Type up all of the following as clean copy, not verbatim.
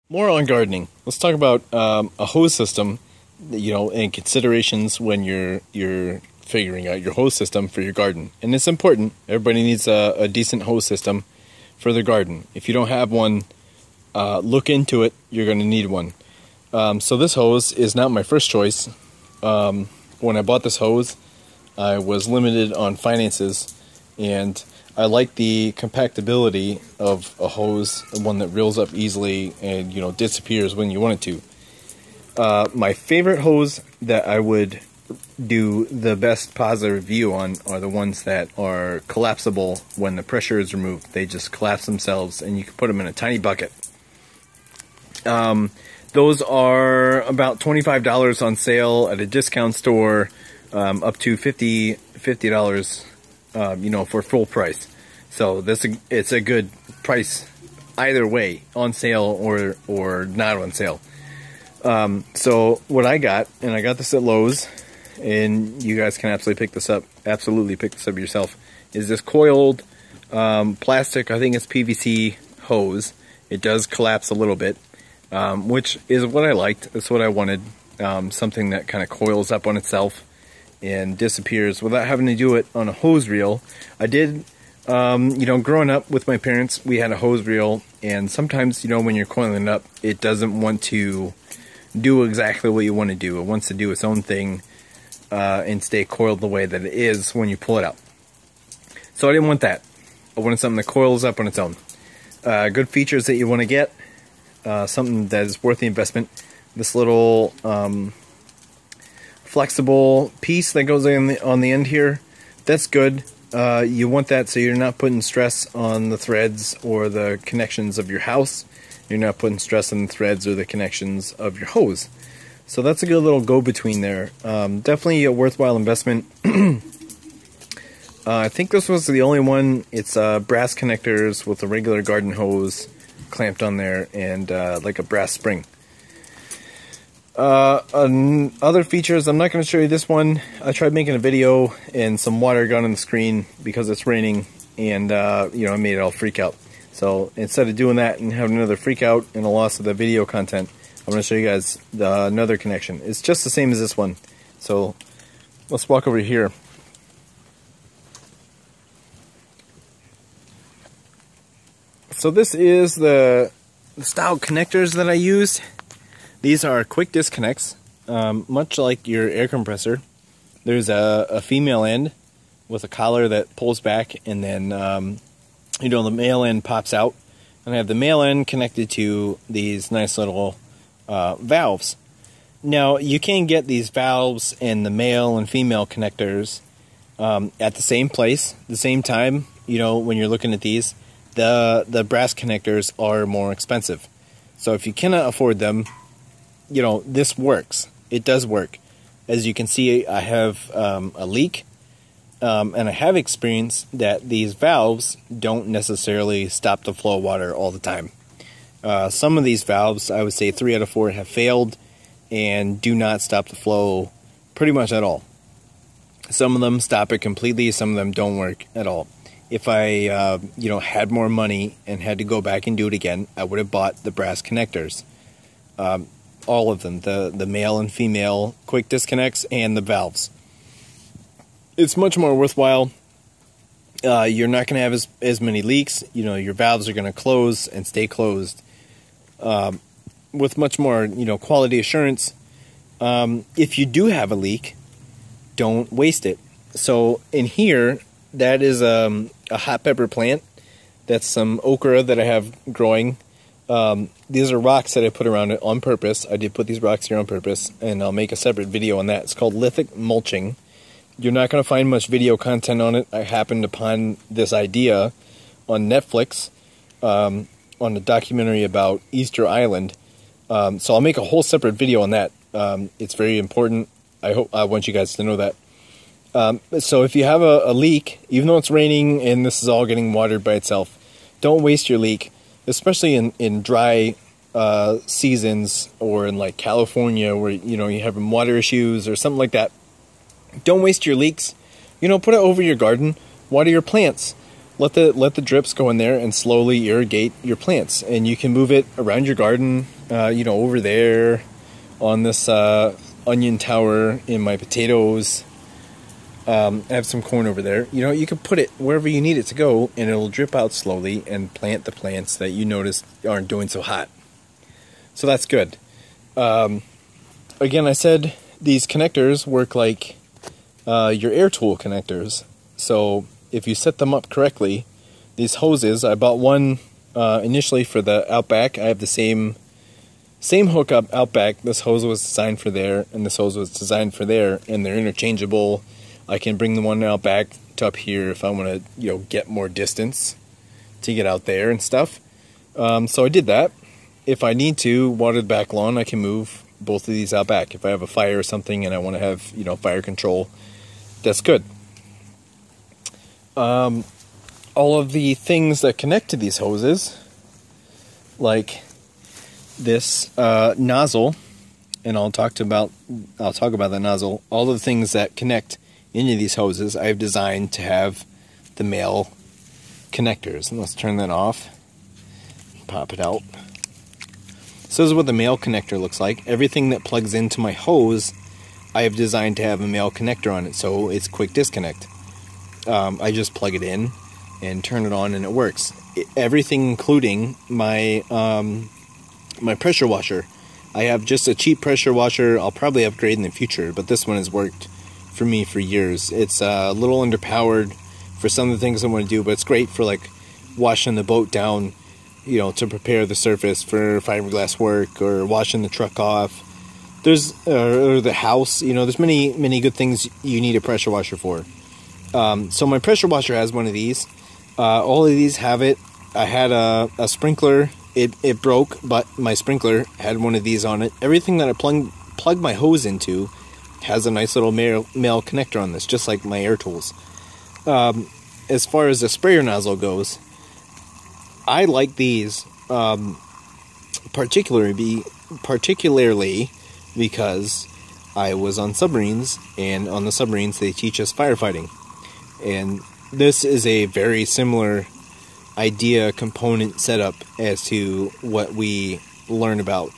More on gardening. Let's talk about a hose system, and considerations when you're figuring out your hose system for your garden. And it's important. Everybody needs a decent hose system for their garden. If you don't have one, look into it. You're going to need one. So this hose is not my first choice. When I bought this hose, I was limited on finances, and I like the compactability of a hose, one that reels up easily and disappears when you want it to. My favorite hose that I would do the best positive review on are the ones that are collapsible when the pressure is removed. They just collapse themselves and you can put them in a tiny bucket. Those are about $25 on sale at a discount store, up to $50 for full price. So it's a good price either way, on sale or not on sale. So what I got, and I got this at Lowe's, and you guys can absolutely pick this up yourself, is this coiled plastic, I think it's PVC hose. It does collapse a little bit, which is what I liked. That's what I wanted, something that kind of coils up on itself and disappears without having to do it on a hose reel. I did, growing up with my parents, we had a hose reel, and sometimes, when you're coiling it up, it doesn't want to do exactly what you want to do. It wants to do its own thing and stay coiled the way that it is when you pull it out. So I didn't want that. I wanted something that coils up on its own. Good features that you want to get, something that is worth the investment. This little flexible piece that goes on the end here, that's good. You want that so you're not putting stress on the threads or the connections of your house. You're not putting stress on the threads or the connections of your hose. So that's a good little go-between there. Definitely a worthwhile investment. I think this was the only one. It's brass connectors with a regular garden hose clamped on there and like a brass spring. Other features, I'm not going to show you this one. I tried making a video and some water got on the screen because it's raining, and I made it all freak out. So instead of doing that and having another freak out and a loss of the video content, I'm going to show you guys another connection. It's just the same as this one. So let's walk over here. So this is the style connectors that I used. These are quick disconnects, much like your air compressor. There's a female end with a collar that pulls back, and then the male end pops out. And I have the male end connected to these nice little valves. Now you can get these valves and the male and female connectors at the same place, the same time. When you're looking at these, the brass connectors are more expensive. So if you cannot afford them, this works. It does work. As you can see, I have a leak, and I have experienced that these valves don't necessarily stop the flow of water all the time. Some of these valves, I would say 3 out of 4 have failed and do not stop the flow pretty much at all. Some of them stop it completely, some of them don't work at all. If I had more money and had to go back and do it again, I would have bought the brass connectors. All of them, the male and female quick disconnects and the valves. It's much more worthwhile. You're not going to have as many leaks. Your valves are going to close and stay closed with much more quality assurance. If you do have a leak, don't waste it. So in here, that is a hot pepper plant. That's some okra that I have growing. These are rocks that I put around it on purpose. I did put these rocks here on purpose, and I'll make a separate video on that. It's called lithic mulching. You're not going to find much video content on it. I happened upon this idea on Netflix, on a documentary about Easter Island. So I'll make a whole separate video on that. It's very important. I want you guys to know that. So if you have a leak, even though it's raining and this is all getting watered by itself, don't waste your leak. Especially in dry seasons, or in like California where you have water issues or something like that. Don't waste your leaks. Put it over your garden. Water your plants. let the drips go in there and slowly irrigate your plants. And you can move it around your garden, over there on this onion tower in my potatoes. I have some corn over there. You can put it wherever you need it to go, and it'll drip out slowly and plant the plants that you notice aren't doing so hot. So that's good. Again, I said these connectors work like your air tool connectors. So if you set them up correctly, these hoses, I bought one initially for the Outback. I have the same hookup Outback. This hose was designed for there, and this hose was designed for there, and they're interchangeable. I can bring the one Outback to up here if I want to, get more distance to get out there and stuff. So I did that. If I need to water the back lawn, I can move both of these out back. If I have a fire or something and I want to have, fire control, that's good. All of the things that connect to these hoses, like this nozzle, and I'll talk about that nozzle. All of the things that connect into these hoses, I've designed to have the male connectors. And let's turn that off. Pop it out. So this is what the male connector looks like. Everything that plugs into my hose, I have designed to have a male connector on it, so it's quick disconnect. I just plug it in and turn it on, and it works. Everything, including my my pressure washer. I have just a cheap pressure washer. I'll probably upgrade in the future, but this one has worked for me for years. It's a little underpowered for some of the things I want to do, but it's great for like washing the boat down, to prepare the surface for fiberglass work, or washing the truck off. There's or the house, there's many good things you need a pressure washer for. So my pressure washer has one of these. All of these have it. I had a sprinkler. It broke, but my sprinkler had one of these on it. Everything that I plug my hose into has a nice little male connector on this, just like my air tools. As far as the sprayer nozzle goes, I like these particularly because I was on submarines, and on the submarines they teach us firefighting. And this is a very similar idea, component setup as to what we learn about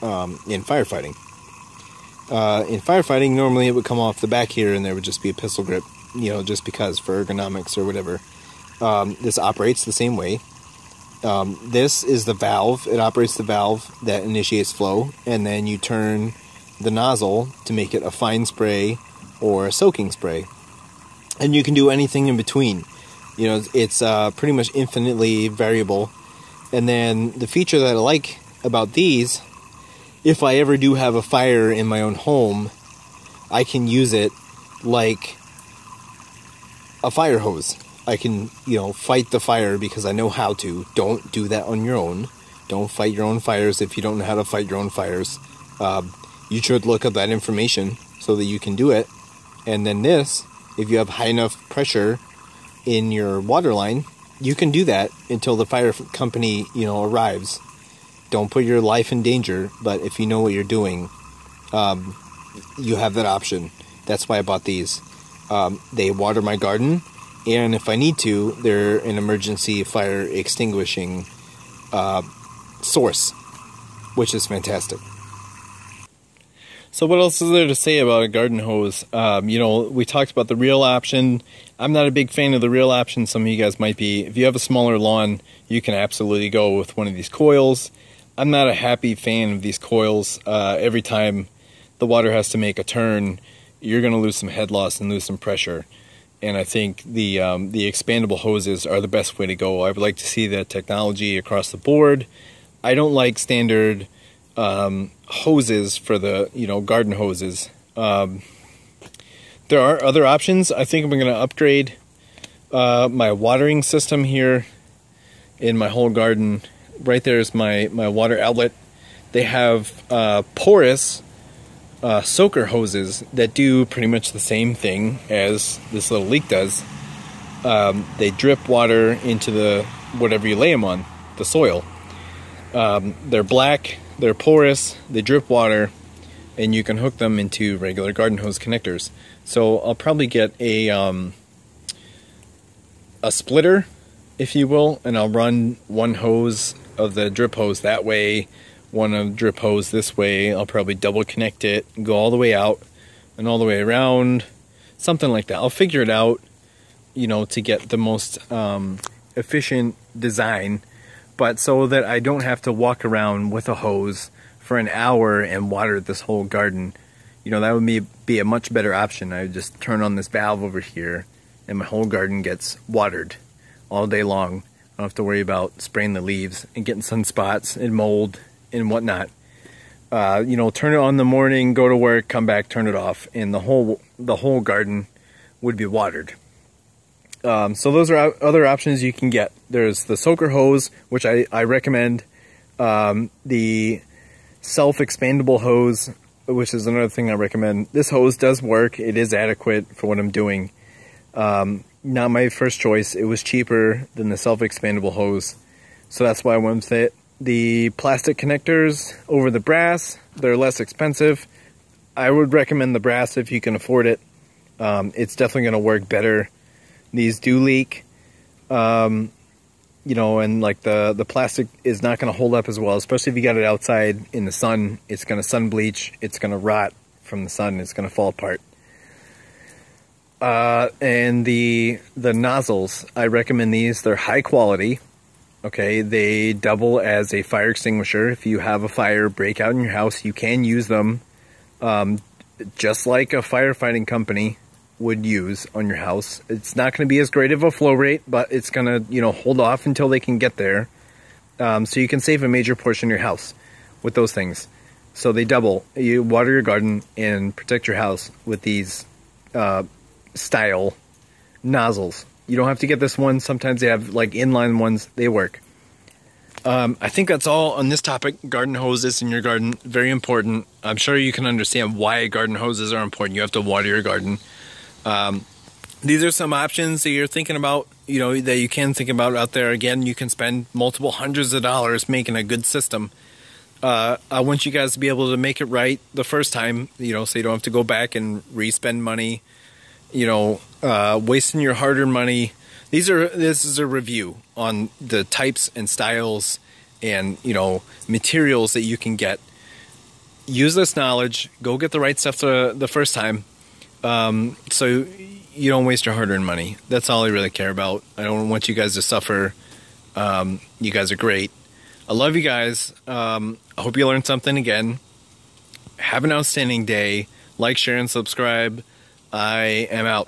in firefighting. In firefighting, normally it would come off the back here and there would just be a pistol grip, just because for ergonomics or whatever. This operates the same way. This is the valve. It operates the valve that initiates flow, and then you turn the nozzle to make it a fine spray or a soaking spray. And you can do anything in between. It's pretty much infinitely variable. And then the feature that I like about these, if I ever do have a fire in my own home, I can use it like a fire hose. I can, fight the fire because I know how to. Don't do that on your own. Don't fight your own fires if you don't know how to fight your own fires. You should look up that information so that you can do it. And then this, if you have high enough pressure in your water line, you can do that until the fire company, arrives. Don't put your life in danger, but if you know what you're doing, you have that option. That's why I bought these. They water my garden, and if I need to, they're an emergency fire extinguishing source, which is fantastic. So what else is there to say about a garden hose? We talked about the reel option. I'm not a big fan of the reel option. Some of you guys might be. If you have a smaller lawn, you can absolutely go with one of these coils. I'm not a happy fan of these coils. Every time the water has to make a turn, you're going to lose some head loss and lose some pressure. And I think the expandable hoses are the best way to go. I would like to see that technology across the board. I don't like standard hoses for the garden hoses. There are other options. I think I'm going to upgrade my watering system here in my whole garden. Right there is my water outlet. They have porous soaker hoses that do pretty much the same thing as this little leak does. They drip water into the whatever you lay them on, the soil. They're black, they're porous, they drip water, and you can hook them into regular garden hose connectors. So I'll probably get a splitter if you will, and I'll run one hose of the drip hose that way, one of the drip hose this way. I'll probably double connect it, go all the way out and all the way around, something like that. I'll figure it out, you know, to get the most efficient design, but so that I don't have to walk around with a hose for an hour and water this whole garden. You know, that would be a much better option. I would just turn on this valve over here and my whole garden gets watered all day long. I don't have to worry about spraying the leaves and getting sunspots and mold and whatnot. You know, turn it on in the morning, go to work, come back, turn it off, and the whole garden would be watered. So those are other options you can get. There's the soaker hose, which I recommend. The self-expandable hose, which is another thing I recommend. This hose does work. It is adequate for what I'm doing. Not my first choice. It was cheaper than the self-expandable hose, so that's why I went with it. The plastic connectors over the brass, they're less expensive. I would recommend the brass if you can afford it. It's definitely going to work better. These do leak, you know, and like the plastic is not going to hold up as well, especially if you got it outside in the sun. It's going to sun bleach. It's going to rot from the sun. It's going to fall apart. And the nozzles, I recommend these. They're high quality. Okay, they double as a fire extinguisher. If you have a fire break out in your house, you can use them just like a firefighting company would use on your house. It's not going to be as great of a flow rate, but it's going to, you know, hold off until they can get there. So you can save a major portion of your house with those things. So they double. You water your garden and protect your house with these style nozzles. You don't have to get this one. Sometimes they have like inline ones. They work. I think that's all on this topic. Garden hoses in your garden, very important. I'm sure you can understand why garden hoses are important. You have to water your garden. These are some options that you're thinking about, you know, that you can think about out there. Again, you can spend multiple hundreds of dollars making a good system. I want you guys to be able to make it right the first time, you know, so you don't have to go back and re-spend money, you know, wasting your hard-earned money. This is a review on the types and styles and, you know, materials that you can get. Use this knowledge. Go get the right stuff the first time, so you don't waste your hard-earned money. That's all I really care about. I don't want you guys to suffer. You guys are great. I love you guys. I hope you learned something again. Have an outstanding day. Like, share, and subscribe. I am out.